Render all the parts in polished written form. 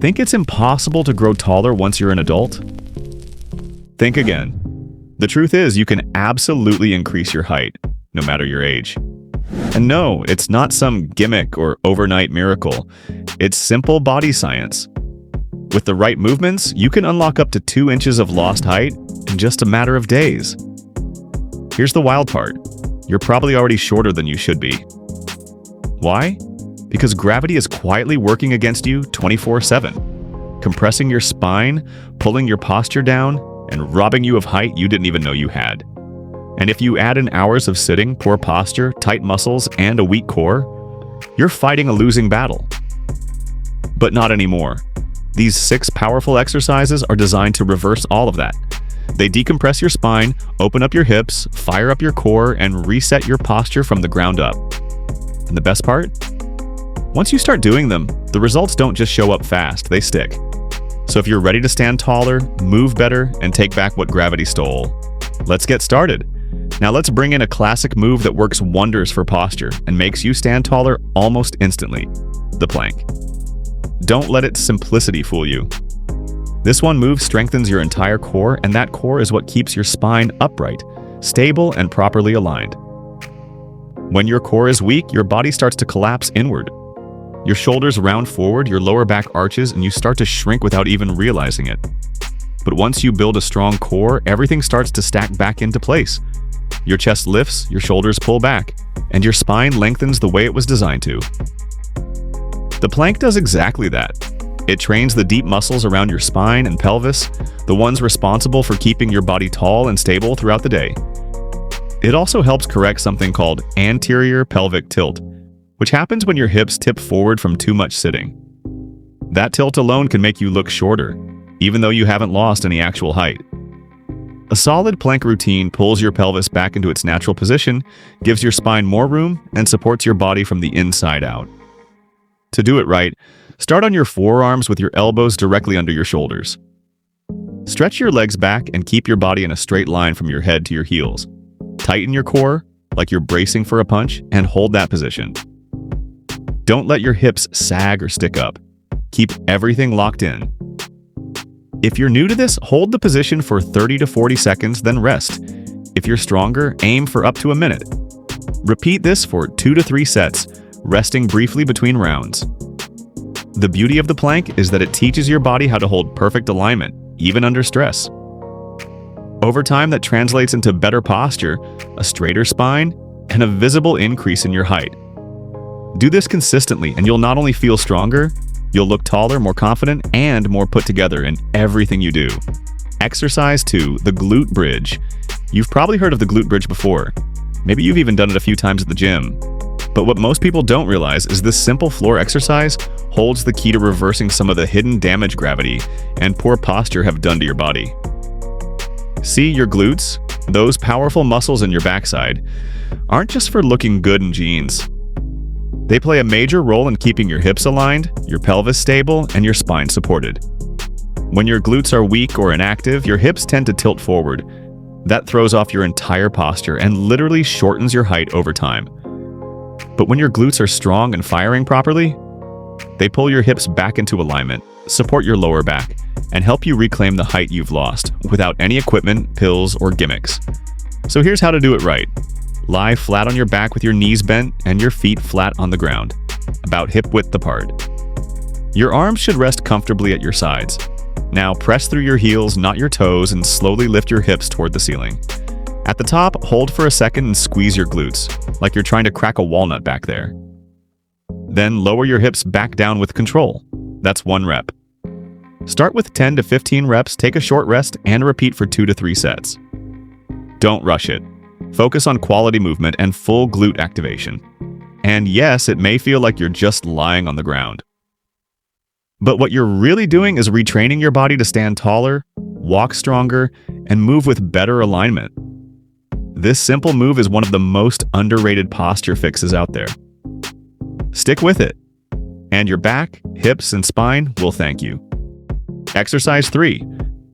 Think it's impossible to grow taller once you're an adult? Think again. The truth is, you can absolutely increase your height, no matter your age. And no, it's not some gimmick or overnight miracle. It's simple body science. With the right movements, you can unlock up to 2 inches of lost height in just a matter of days. Here's the wild part. You're probably already shorter than you should be. Why? Because gravity is quietly working against you 24/7, compressing your spine, pulling your posture down, and robbing you of height you didn't even know you had. And if you add in hours of sitting, poor posture, tight muscles, and a weak core, you're fighting a losing battle. But not anymore. These 6 powerful exercises are designed to reverse all of that. They decompress your spine, open up your hips, fire up your core, and reset your posture from the ground up. And the best part? Once you start doing them, the results don't just show up fast, they stick. So if you're ready to stand taller, move better, and take back what gravity stole, let's get started. Now let's bring in a classic move that works wonders for posture and makes you stand taller almost instantly: the plank. Don't let its simplicity fool you. This one move strengthens your entire core, and that core is what keeps your spine upright, stable, and properly aligned. When your core is weak, your body starts to collapse inward. Your shoulders round forward, your lower back arches, and you start to shrink without even realizing it. But once you build a strong core, everything starts to stack back into place. Your chest lifts, your shoulders pull back, and your spine lengthens the way it was designed to. The plank does exactly that. It trains the deep muscles around your spine and pelvis, the ones responsible for keeping your body tall and stable throughout the day. It also helps correct something called anterior pelvic tilt, which happens when your hips tip forward from too much sitting. That tilt alone can make you look shorter, even though you haven't lost any actual height. A solid plank routine pulls your pelvis back into its natural position, gives your spine more room, and supports your body from the inside out. To do it right, start on your forearms with your elbows directly under your shoulders. Stretch your legs back and keep your body in a straight line from your head to your heels. Tighten your core, like you're bracing for a punch, and hold that position. Don't let your hips sag or stick up. Keep everything locked in. If you're new to this, hold the position for 30 to 40 seconds, then rest. If you're stronger, aim for up to a minute. Repeat this for 2 to 3 sets, resting briefly between rounds. The beauty of the plank is that it teaches your body how to hold perfect alignment, even under stress. Over time, that translates into better posture, a straighter spine, and a visible increase in your height. Do this consistently, and you'll not only feel stronger, you'll look taller, more confident, and more put together in everything you do. Exercise 2, the glute bridge. You've probably heard of the glute bridge before. Maybe you've even done it a few times at the gym. But what most people don't realize is this simple floor exercise holds the key to reversing some of the hidden damage gravity and poor posture have done to your body. See, your glutes, those powerful muscles in your backside, aren't just for looking good in jeans. They play a major role in keeping your hips aligned, your pelvis stable, and your spine supported. When your glutes are weak or inactive, your hips tend to tilt forward. That throws off your entire posture and literally shortens your height over time. But when your glutes are strong and firing properly, they pull your hips back into alignment, support your lower back, and help you reclaim the height you've lost without any equipment, pills, or gimmicks. So here's how to do it right. Lie flat on your back with your knees bent and your feet flat on the ground, about hip width apart. Your arms should rest comfortably at your sides. Now press through your heels, not your toes, and slowly lift your hips toward the ceiling. At the top, hold for a second and squeeze your glutes, like you're trying to crack a walnut back there. Then lower your hips back down with control. That's 1 rep. Start with 10 to 15 reps, take a short rest, and repeat for 2 to 3 sets. Don't rush it. Focus on quality movement and full glute activation. And yes, it may feel like you're just lying on the ground. But what you're really doing is retraining your body to stand taller, walk stronger, and move with better alignment. This simple move is one of the most underrated posture fixes out there. Stick with it, and your back, hips, and spine will thank you. Exercise 3,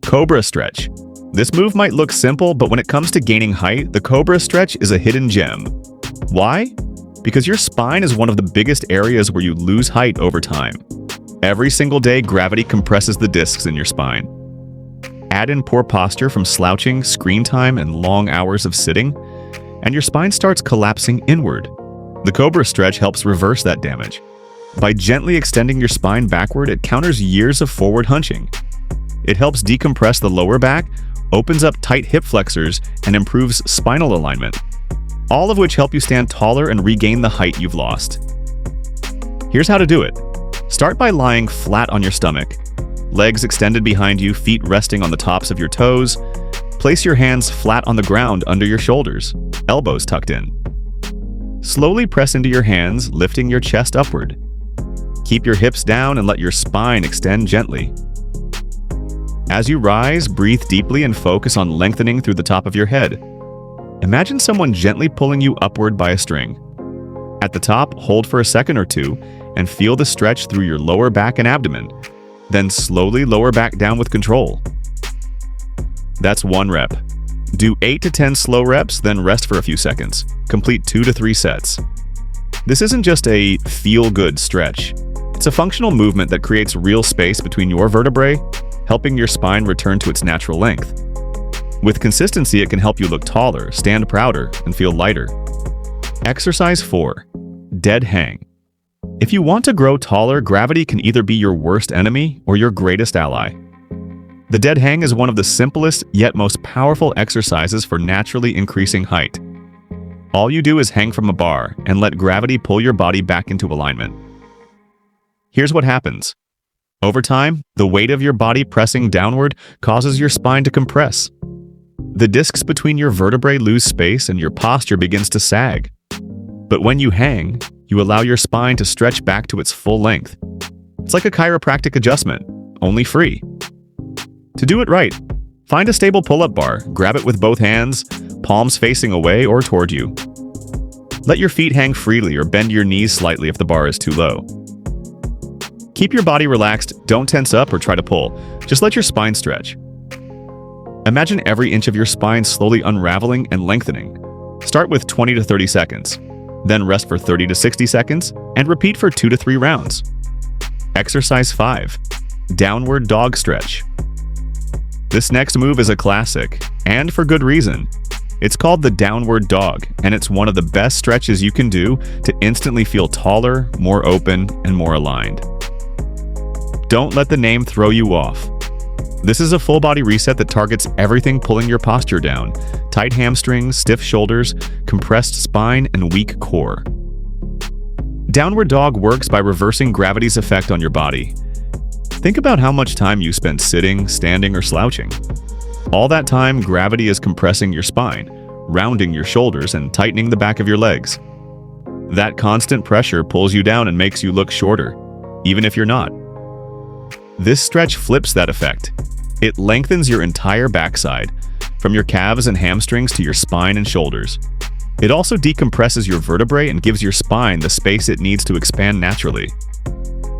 Cobra Stretch. This move might look simple, but when it comes to gaining height, the Cobra Stretch is a hidden gem. Why? Because your spine is one of the biggest areas where you lose height over time. Every single day, gravity compresses the discs in your spine. Add in poor posture from slouching, screen time, and long hours of sitting, and your spine starts collapsing inward. The Cobra stretch helps reverse that damage. By gently extending your spine backward, it counters years of forward hunching. It helps decompress the lower back, opens up tight hip flexors, and improves spinal alignment, all of which help you stand taller and regain the height you've lost. Here's how to do it. Start by lying flat on your stomach, legs extended behind you, feet resting on the tops of your toes. Place your hands flat on the ground under your shoulders, elbows tucked in. Slowly press into your hands, lifting your chest upward. Keep your hips down and let your spine extend gently. As you rise, breathe deeply and focus on lengthening through the top of your head. Imagine someone gently pulling you upward by a string. At the top, hold for a second or two and feel the stretch through your lower back and abdomen. Then slowly lower back down with control. That's 1 rep. Do 8 to 10 slow reps, then rest for a few seconds. Complete 2 to 3 sets. This isn't just a feel-good stretch. It's a functional movement that creates real space between your vertebrae, helping your spine return to its natural length. With consistency, it can help you look taller, stand prouder, and feel lighter. Exercise 4. Dead hang. If you want to grow taller, gravity can either be your worst enemy or your greatest ally. The dead hang is one of the simplest yet most powerful exercises for naturally increasing height. All you do is hang from a bar and let gravity pull your body back into alignment. Here's what happens. Over time, the weight of your body pressing downward causes your spine to compress. The discs between your vertebrae lose space and your posture begins to sag. But when you hang, you allow your spine to stretch back to its full length. It's like a chiropractic adjustment, only free. To do it right, find a stable pull-up bar, grab it with both hands, palms facing away or toward you. Let your feet hang freely or bend your knees slightly if the bar is too low. Keep your body relaxed, don't tense up or try to pull, just let your spine stretch. Imagine every inch of your spine slowly unraveling and lengthening. Start with 20 to 30 seconds. Then rest for 30 to 60 seconds, and repeat for 2 to 3 rounds. Exercise 5. Downward dog stretch. This next move is a classic, and for good reason. It's called the downward dog, and it's one of the best stretches you can do to instantly feel taller, more open, and more aligned. Don't let the name throw you off. This is a full-body reset that targets everything pulling your posture down: tight hamstrings, stiff shoulders, compressed spine, and weak core. Downward dog works by reversing gravity's effect on your body. Think about how much time you spend sitting, standing, or slouching. All that time, gravity is compressing your spine, rounding your shoulders, and tightening the back of your legs. That constant pressure pulls you down and makes you look shorter, even if you're not. This stretch flips that effect. It lengthens your entire backside, from your calves and hamstrings to your spine and shoulders. It also decompresses your vertebrae and gives your spine the space it needs to expand naturally.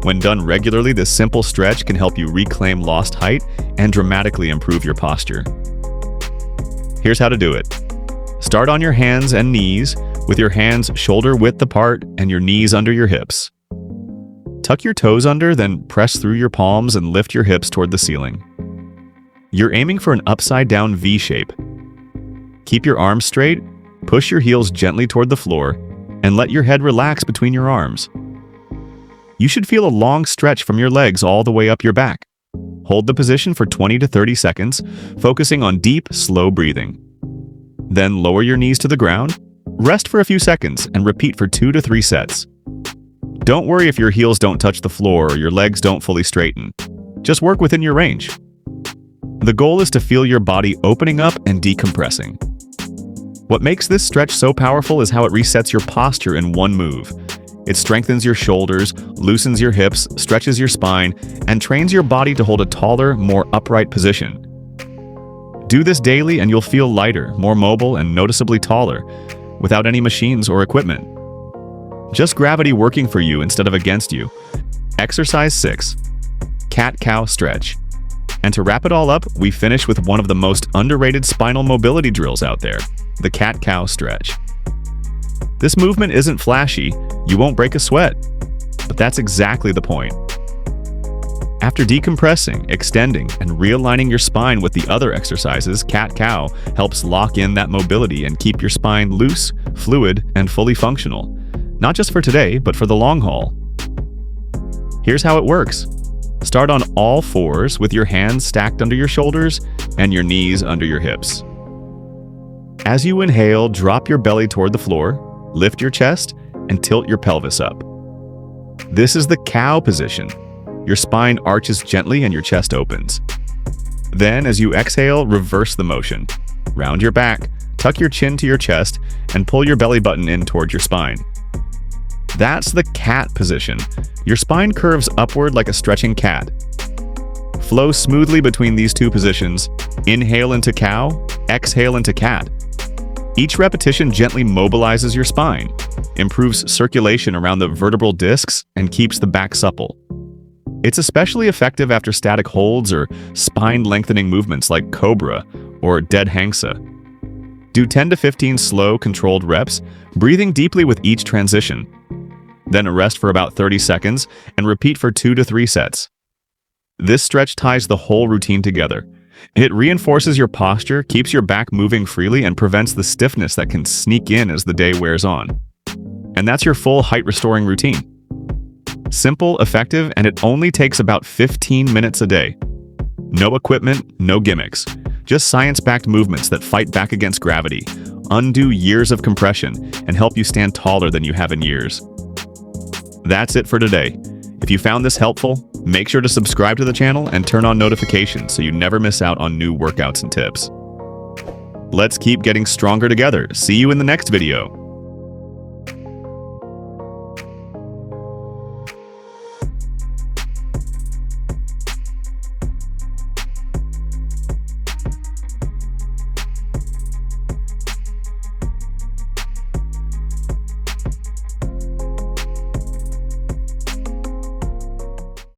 When done regularly, this simple stretch can help you reclaim lost height and dramatically improve your posture. Here's how to do it. Start on your hands and knees, with your hands shoulder width apart and your knees under your hips. Tuck your toes under, then press through your palms and lift your hips toward the ceiling. You're aiming for an upside-down V shape. Keep your arms straight, push your heels gently toward the floor, and let your head relax between your arms. You should feel a long stretch from your legs all the way up your back. Hold the position for 20 to 30 seconds, focusing on deep, slow breathing. Then lower your knees to the ground, rest for a few seconds, and repeat for 2 to 3 sets. Don't worry if your heels don't touch the floor or your legs don't fully straighten. Just work within your range. The goal is to feel your body opening up and decompressing. What makes this stretch so powerful is how it resets your posture in one move. It strengthens your shoulders, loosens your hips, stretches your spine, and trains your body to hold a taller, more upright position. Do this daily and you'll feel lighter, more mobile, and noticeably taller, without any machines or equipment. Just gravity working for you instead of against you. Exercise 6. Cat-cow stretch. And to wrap it all up, we finish with one of the most underrated spinal mobility drills out there, the cat-cow stretch. This movement isn't flashy, you won't break a sweat, but that's exactly the point. After decompressing, extending, and realigning your spine with the other exercises, cat-cow helps lock in that mobility and keep your spine loose, fluid, and fully functional. Not just for today, but for the long haul. Here's how it works. Start on all fours with your hands stacked under your shoulders and your knees under your hips. As you inhale, drop your belly toward the floor, lift your chest, and tilt your pelvis up. This is the cow position. Your spine arches gently and your chest opens. Then, as you exhale, reverse the motion. Round your back, tuck your chin to your chest, and pull your belly button in toward your spine. That's the cat position. Your spine curves upward like a stretching cat. Flow smoothly between these two positions. Inhale into cow, exhale into cat. Each repetition gently mobilizes your spine, improves circulation around the vertebral discs, and keeps the back supple. It's especially effective after static holds or spine-lengthening movements like cobra or dead hangsa. Do 10 to 15 slow, controlled reps, breathing deeply with each transition. Then rest for about 30 seconds and repeat for 2 to 3 sets. This stretch ties the whole routine together. It reinforces your posture, keeps your back moving freely, and prevents the stiffness that can sneak in as the day wears on. And that's your full height-restoring routine. Simple, effective, and it only takes about 15 minutes a day. No equipment, no gimmicks. Just science-backed movements that fight back against gravity, undo years of compression, and help you stand taller than you have in years. That's it for today. If you found this helpful, make sure to subscribe to the channel and turn on notifications so you never miss out on new workouts and tips. Let's keep getting stronger together. See you in the next video.